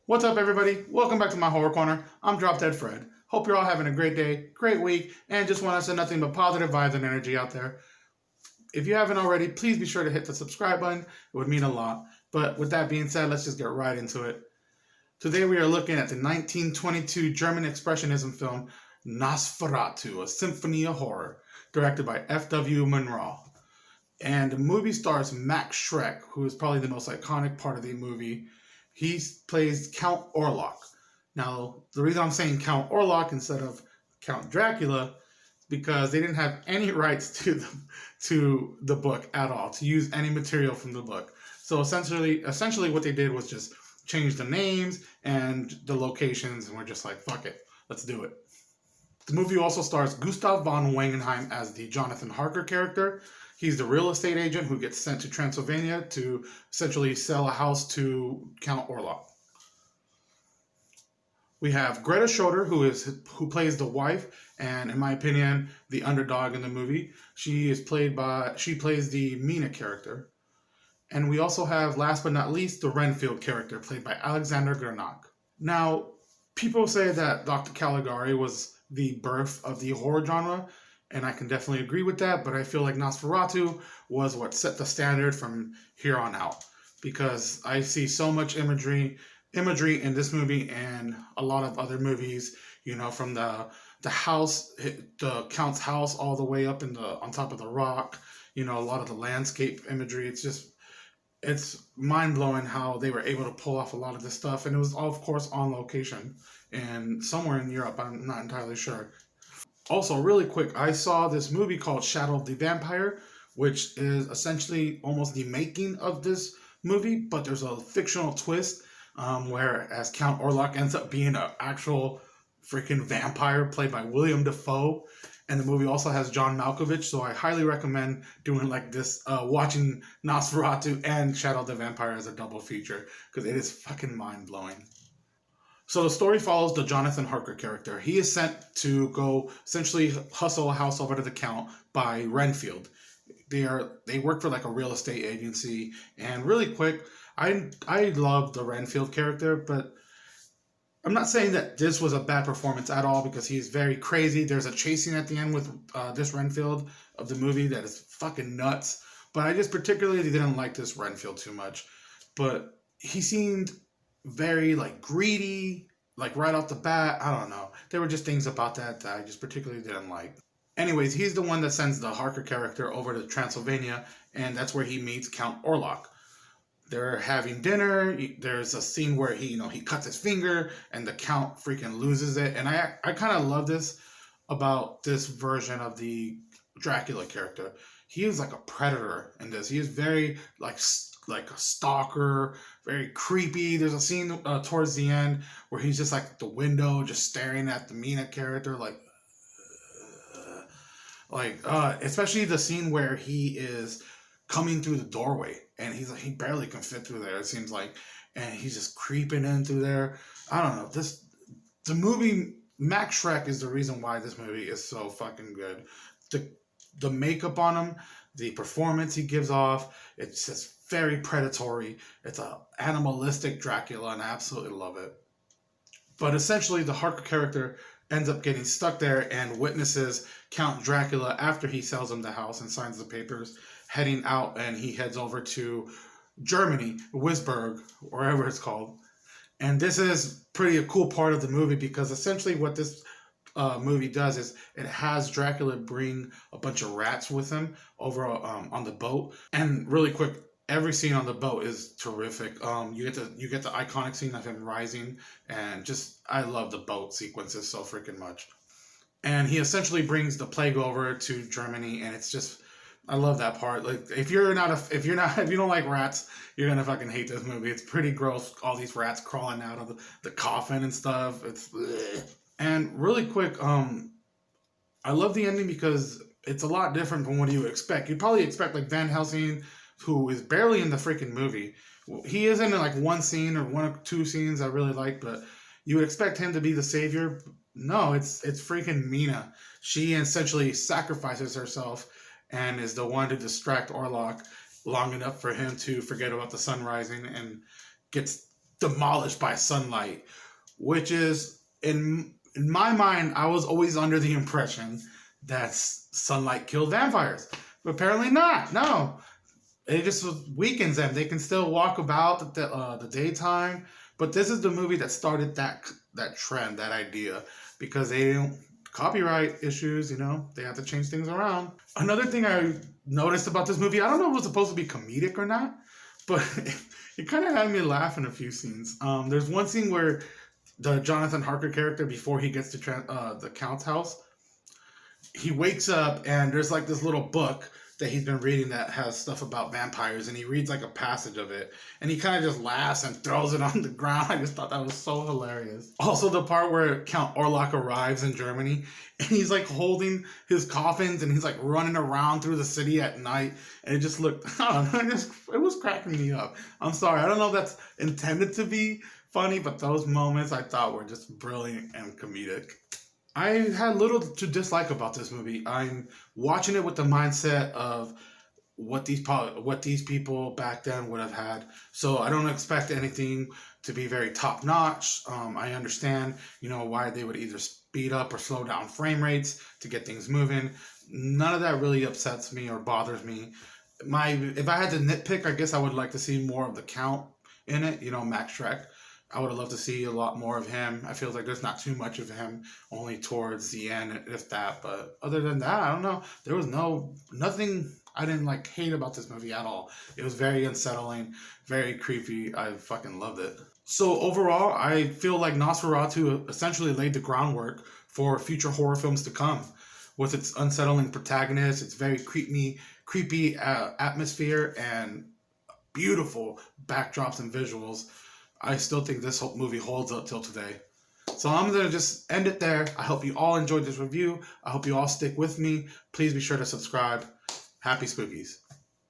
What's up, everybody? Welcome back to my Horror Corner. I'm Drop Dead Fred. Hope you're all having a great day, great week, and just want to send nothing but positive vibes and energy out there. If you haven't already, please be sure to hit the subscribe button. It would mean a lot. But with that being said, let's just get right into it. Today we are looking at the 1922 German Expressionism film Nosferatu, a symphony of horror, directed by FW Murnau. And the movie stars Max Schreck, who is probably the most iconic part of the movie. He plays Count Orlok. Now, the reason I'm saying Count Orlok instead of Count Dracula is because they didn't have any rights to the book at all, to use any material from the book. So essentially what they did was just change the names and the locations, and we're just like, fuck it, let's do it. The movie also stars Gustav von Wangenheim as the Jonathan Harker character. He's the real estate agent who gets sent to Transylvania to essentially sell a house to Count Orlok. We have Greta Schroeder, who plays the wife, and in my opinion, the underdog in the movie. She plays the Mina character. And we also have, last but not least, the Renfield character, played by Alexander Granach. Now, people say that Dr. Caligari was the birth of the horror genre, and I can definitely agree with that, but I feel like Nosferatu was what set the standard from here on out, because I see so much imagery in this movie and a lot of other movies, from the house, the Count's house, all the way up on top of the rock, a lot of the landscape imagery. It's mind-blowing how they were able to pull off a lot of this stuff, and it was all, of course, on location and somewhere in Europe. I'm not entirely sure. Also, really quick, I saw this movie called Shadow of the Vampire, which is essentially almost the making of this movie, but there's a fictional twist where as Count Orlok ends up being an actual freaking vampire played by William Dafoe. And the movie also has John Malkovich, so I highly recommend doing like this, watching Nosferatu and Shadow of the Vampire as a double feature, because it is fucking mind-blowing. So the story follows the Jonathan Harker character. He is sent to go essentially hustle a house over to the Count by Renfield. They work for like a real estate agency. And really quick, I love the Renfield character, but I'm not saying that this was a bad performance at all, because he's very crazy. There's a chasing at the end with this Renfield of the movie that is fucking nuts. But I just particularly didn't like this Renfield too much. But he seemed very like greedy, like right off the bat. I don't know. There were just things about that I just particularly didn't like. Anyways, he's the one that sends the Harker character over to Transylvania, and that's where he meets Count Orlok. They're having dinner. There's a scene where he cuts his finger, and the Count freaking loses it. And I kind of love this about this version of the Dracula character. He is like a predator in this. He is very like a stalker, very creepy. There's a scene towards the end where he's just like at the window, just staring at the Mina character, especially the scene where he is coming through the doorway, and he barely can fit through there, it seems like, and he's just creeping in through there. I don't know. The movie, Max Schreck is the reason why this movie is so fucking good. The makeup on him, the performance he gives off, it's just very predatory. It's a animalistic Dracula, and I absolutely love it. But essentially, the Harker character ends up getting stuck there and witnesses Count Dracula, after he sells him the house and signs the papers, heading out, and he heads over to Germany, Wisburg, wherever it's called. And this is a cool part of the movie, because essentially what this movie does is it has Dracula bring a bunch of rats with him over on the boat. And really quick, every scene on the boat is terrific. You get the iconic scene of him rising, and I love the boat sequences so freaking much. And he essentially brings the plague over to Germany, and it's just, I love that part. Like, if you don't like rats, you're gonna fucking hate this movie. It's pretty gross. All these rats crawling out of the coffin and stuff. It's bleh. And really quick, I love the ending because it's a lot different from what you would expect. You'd probably expect like Van Helsing, who is barely in the freaking movie. He is in like one scene or one or two scenes I really like, but you would expect him to be the savior. No, it's freaking Mina. She essentially sacrifices herself and is the one to distract Orlok long enough for him to forget about the sun rising, and gets demolished by sunlight, which is in my mind, I was always under the impression that sunlight killed vampires, but apparently not. No, it just weakens them. They can still walk about the daytime, but this is the movie that started that trend, that idea, because they don't copyright issues. They have to change things around. Another thing I noticed about this movie, I don't know if it was supposed to be comedic or not, but it kind of had me laugh in a few scenes. There's one scene where the Jonathan Harker character, before he gets to the Count's house, he wakes up and there's like this little book that he's been reading that has stuff about vampires, and he reads like a passage of it, and he kind of just laughs and throws it on the ground. I just thought that was so hilarious. Also, the part where Count Orlok arrives in Germany, and he's like holding his coffins, and he's like running around through the city at night, and it just looked, I don't know, it was cracking me up. I'm sorry, I don't know if that's intended to be funny, but those moments I thought were just brilliant and comedic. I had little to dislike about this movie. I'm watching it with the mindset of what these people back then would have had. So I don't expect anything to be very top notch. I understand, why they would either speed up or slow down frame rates to get things moving. None of that really upsets me or bothers me. If I had to nitpick, I guess I would like to see more of the Count in it. Max Schreck. I would have loved to see a lot more of him. I feel like there's not too much of him, only towards the end, if that. But other than that, I don't know. There was nothing I didn't hate about this movie at all. It was very unsettling, very creepy. I fucking loved it. So overall, I feel like Nosferatu essentially laid the groundwork for future horror films to come. With its unsettling protagonist, its very creepy atmosphere, and beautiful backdrops and visuals, I still think this whole movie holds up till today. So I'm going to just end it there. I hope you all enjoyed this review. I hope you all stick with me. Please be sure to subscribe. Happy Spookies.